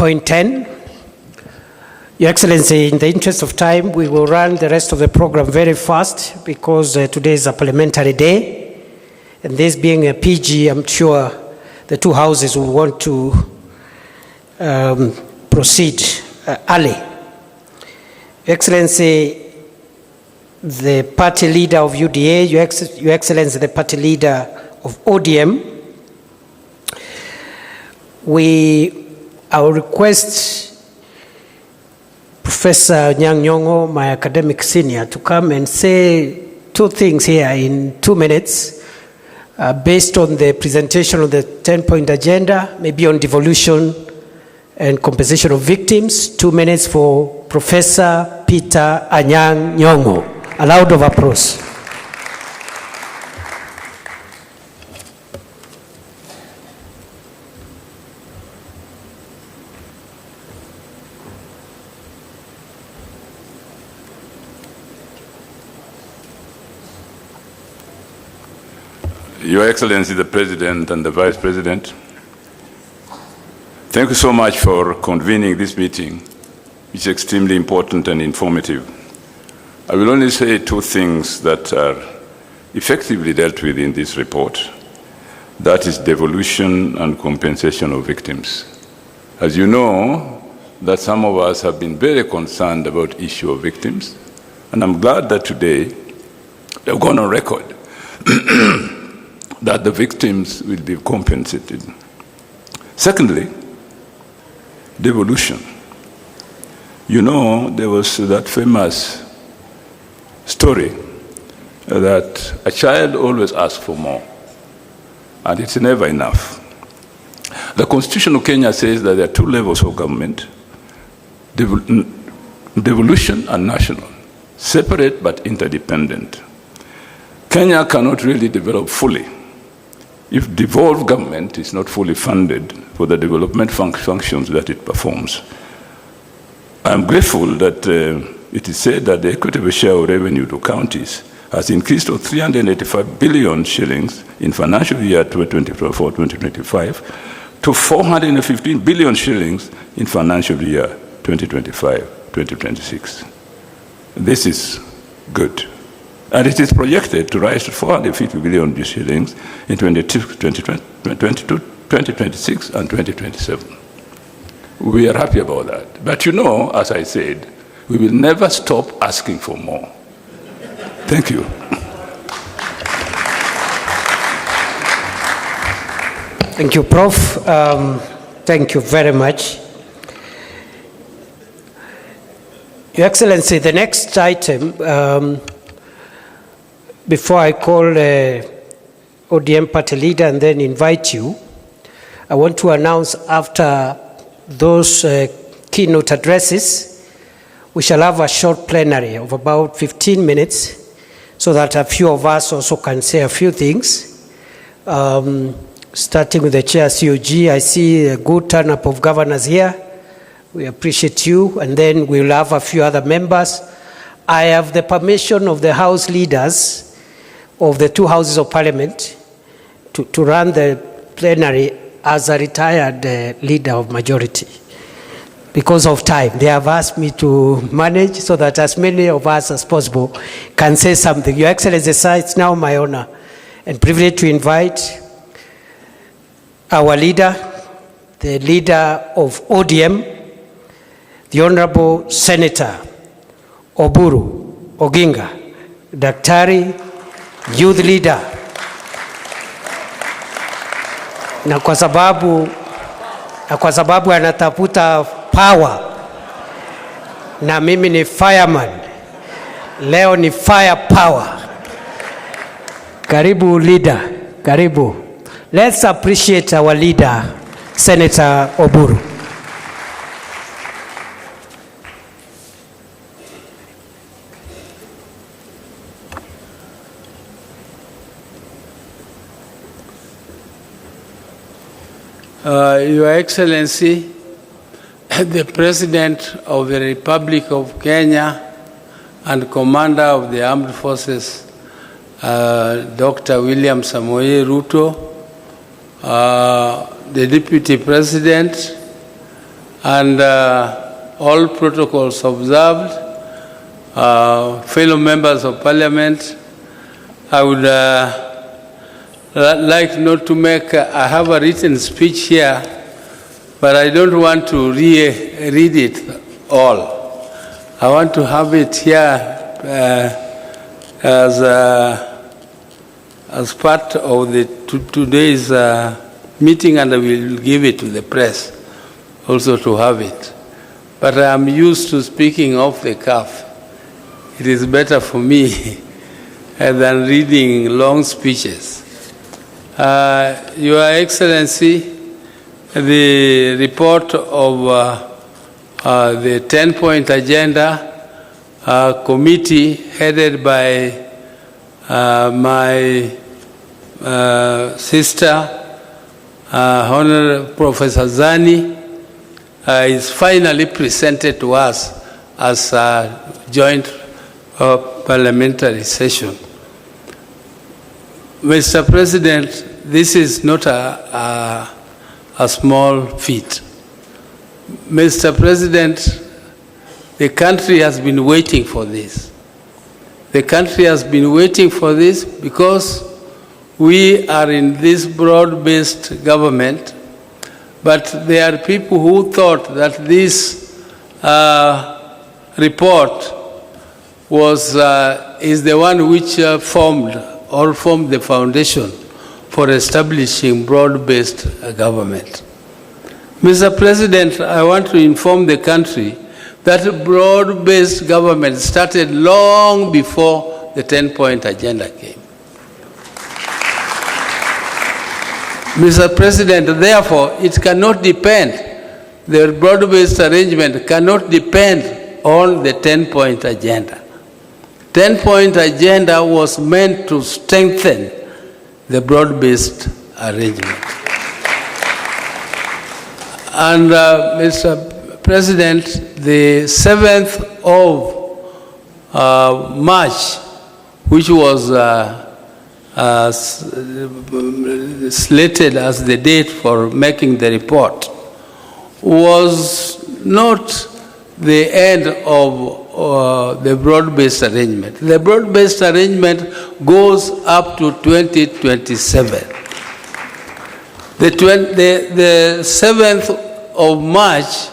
coin 10. Your Excellency, in the interest of time, we will run the rest of the program very fast because today is a parliamentary day. And this being a PG, I'm sure the two houses will want to proceed early. Your Excellency, the party leader of UDA, Your Excellency, the party leader of ODM, I will request Professor Anyang Nyong'o, my academic senior, to come and say two things here in 2 minutes based on the presentation of the 10-point agenda, maybe on devolution and compensation of victims. 2 minutes for Professor Peter Anyang Nyong'o. A round of applause. Your Excellency, the President and the Vice President, thank you so much for convening this meeting, which is extremely important and informative. I will only say two things that are effectively dealt with in this report. That is devolution and compensation of victims. As you know, that some of us have been very concerned about the issue of victims, and I'm glad that today they've gone on record that the victims will be compensated. Secondly, devolution. You know, there was that famous story that a child always asks for more, and it's never enough. The Constitution of Kenya says that there are two levels of government, devolution and national, separate but interdependent. Kenya cannot really develop fully if devolved government is not fully funded for the development functions that it performs. I'm grateful that it is said that the equitable share of revenue to counties has increased to 385 billion shillings in financial year 2024-2025 to 415 billion shillings in financial year 2025-2026. This is good. And it is projected to rise to 450 billion shillings in 2026 and 2027. We are happy about that. But you know, as I said, we will never stop asking for more. Thank you. Thank you, Prof. Thank you very much. Your Excellency, the next item, before I call ODM party leader and then invite you, I want to announce after those keynote addresses, we shall have a short plenary of about 15 minutes so that a few of us also can say a few things. Starting with the chair COG, I see a good turn-up of governors here. We appreciate you, and then we'll have a few other members. I have the permission of the House leaders of the two houses of parliament to run the plenary as a retired leader of majority. Because of time, they have asked me to manage so that as many of us as possible can say something. Your Excellency, sir, it's now my honor and privilege to invite our leader, the leader of ODM, the Honorable Senator Oburu Oginga, Daktari, youth leader. Na kwa sababu anatafuta power, na mimi ni fireman, leo ni fire power. Karibu leader, karibu. Let's appreciate our leader, Senator Oburu. Your Excellency, the President of the Republic of Kenya and Commander of the Armed Forces, Dr. William Samoei Ruto, the Deputy President, and all protocols observed, fellow members of parliament, I would like not to make, I have a written speech here, but I don't want to read it all. I want to have it here as part of the today's meeting, and I will give it to the press also to have it. But I am used to speaking off the cuff. It is better for me than reading long speeches. Your Excellency, the report of the 10-point agenda committee headed by my sister, Honorable Professor Zani, is finally presented to us as a joint parliamentary session. Mr. President, this is not a small feat. Mr. President, the country has been waiting for this. The country has been waiting for this because we are in this broad-based government, but there are people who thought that this report is the one which formed the foundation for establishing broad-based government. Mr. President, I want to inform the country that broad-based government started long before the 10-point agenda came. Mr. President, therefore, it cannot depend, the broad-based arrangement cannot depend on the 10-point agenda. 10-point agenda was meant to strengthen the broad-based arrangement. And Mr. President, the 7th of March, which was slated as the date for making the report, was not the end of the broad-based arrangement. The broad-based arrangement goes up to 2027. The 7th of March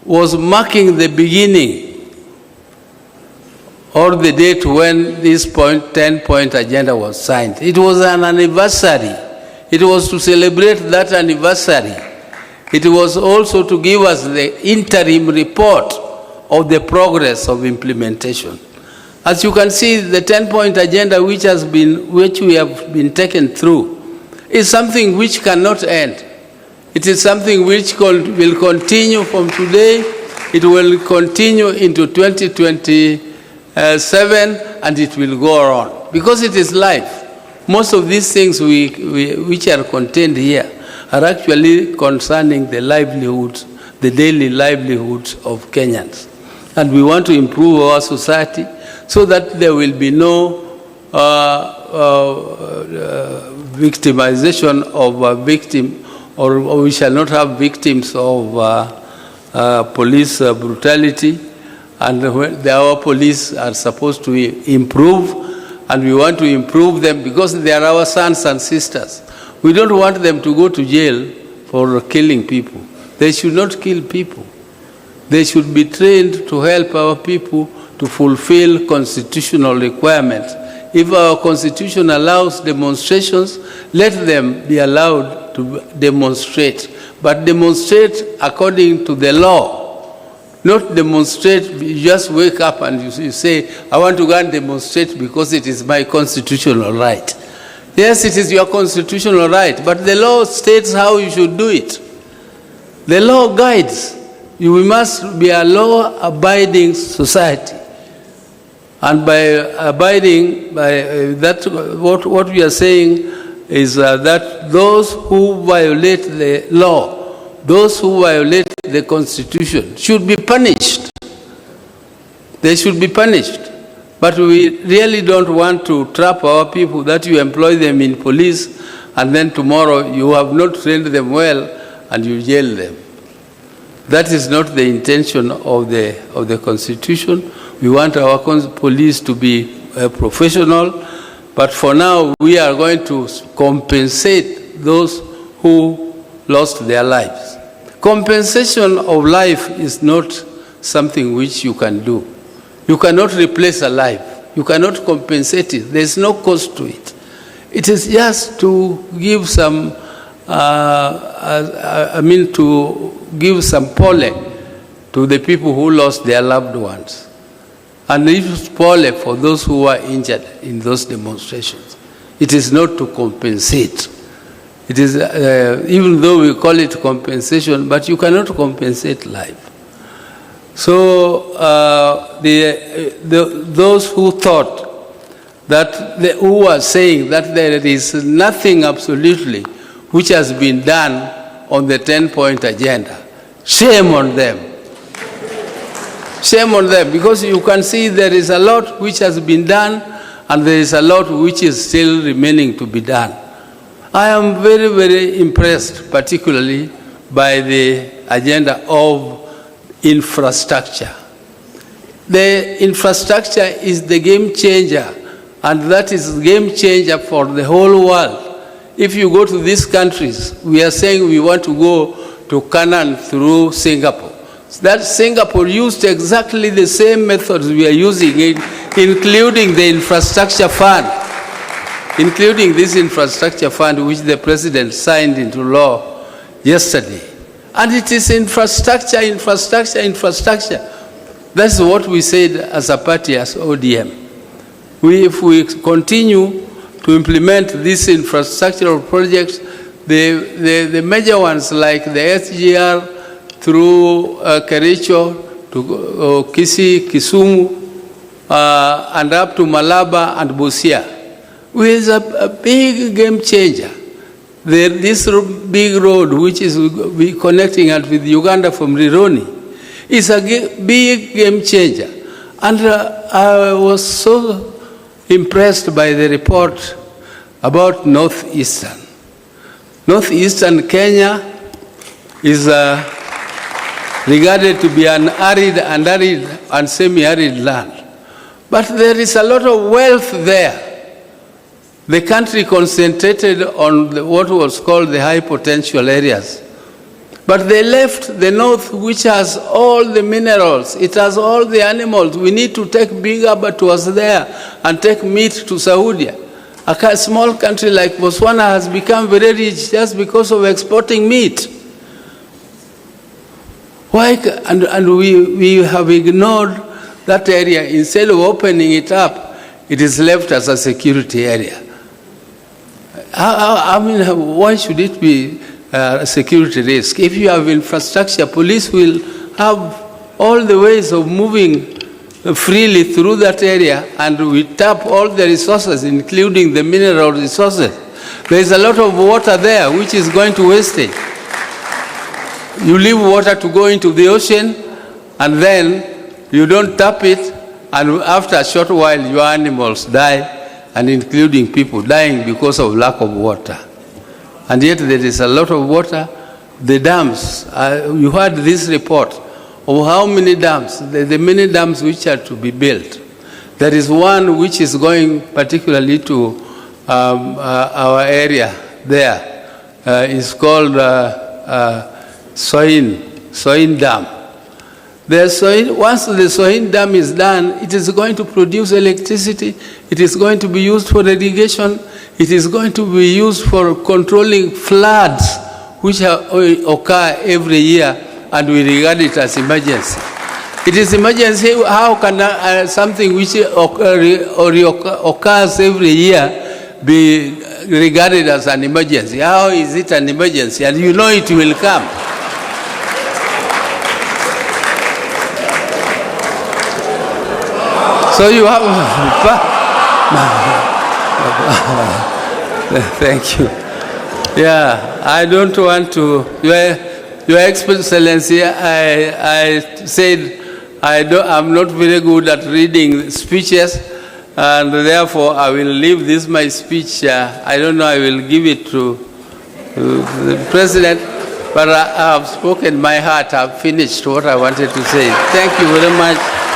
was marking the beginning or the date when this 10-point agenda was signed. It was an anniversary. It was to celebrate that anniversary. It was also to give us the interim report of the progress of implementation. As you can see, the 10-point agenda which we have been taken through is something which cannot end. It is something which will continue from today. It will continue into 2027, and it will go on because it is life. Most of these things which are contained here are actually concerning the livelihoods, the daily livelihoods of Kenyans. And we want to improve our society so that there will be no victimization of a victim, or we shall not have victims of police brutality. And our police are supposed to improve, and we want to improve them because they are our sons and sisters. We don't want them to go to jail for killing people. They should not kill people. They should be trained to help our people to fulfill constitutional requirements. If our constitution allows demonstrations, let them be allowed to demonstrate, but demonstrate according to the law. Not demonstrate, you just wake up and you say, I want to go and demonstrate because it is my constitutional right. Yes, it is your constitutional right, but the law states how you should do it. The law guides. We must be a law-abiding society. And by abiding by that, what we are saying is that those who violate the law, those who violate the Constitution should be punished. They should be punished. But we really don't want to trap our people that you employ them in police and then tomorrow you have not trained them well and you jail them. That is not the intention of the Constitution. We want our police to be professional, but for now we are going to compensate those who lost their lives. Compensation of life is not something which you can do. You cannot replace a life. You cannot compensate it. There is no cost to it. It is just to give some, to give some pole to the people who lost their loved ones. And it is pole for those who were injured in those demonstrations. It is not to compensate. It is, even though we call it compensation, but you cannot compensate life. So those who thought that, who were saying that there is nothing absolutely which has been done on the 10-point agenda, shame on them. Shame on them, because you can see there is a lot which has been done and there is a lot which is still remaining to be done. I am very, very impressed, particularly by the agenda of infrastructure. The infrastructure is the game changer, and that is game changer for the whole world. If you go to these countries, we are saying we want to go to Canaan through Singapore. That Singapore used exactly the same methods we are using, including the infrastructure fund, including this infrastructure fund which the president signed into law yesterday. And it is infrastructure, infrastructure, infrastructure. That's what we said as a party, as ODM. If we continue to implement these infrastructural projects, the major ones like the SGR through Kericho to Kisii, Kisumu, and up to Malaba and Busia, is a big game changer. This big road, which is connecting us with Uganda from Rironi, is a big game changer. And I was so impressed by the report about Northeastern. Northeastern Kenya is regarded to be an arid and semi-arid land. But there is a lot of wealth there. The country concentrated on what was called the high potential areas. But they left the north, which has all the minerals. It has all the animals. We need to take big abattoirs there and take meat to Saudi. A small country like Botswana has become very rich just because of exporting meat. Why? And we have ignored that area. Instead of opening it up, it is left as a security area. I mean, why should it be a security risk? If you have infrastructure, police will have all the ways of moving freely through that area, and we tap all the resources, including the mineral resources. There is a lot of water there which is going to wastage. You leave water to go into the ocean, and then you don't tap it, and after a short while your animals die, and including people dying because of lack of water. And yet there is a lot of water. The dams, you heard this report of how many dams, the many dams which are to be built. There is one which is going particularly to our area there. It's called Soin Dam. Once the Soin Dam is done, it is going to produce electricity, it is going to be used for irrigation, it is going to be used for controlling floods which occur every year, and we regard it as emergency. It is emergency. How can something which occurs every year be regarded as an emergency? How is it an emergency? And you know it will come. So you have... Thank you. Yeah, I don't want to... Your Excellency, I said I'm not very good at reading speeches, and therefore I will leave this my speech. I don't know, I will give it to the President. But I have spoken my heart. I've finished what I wanted to say. Thank you very much.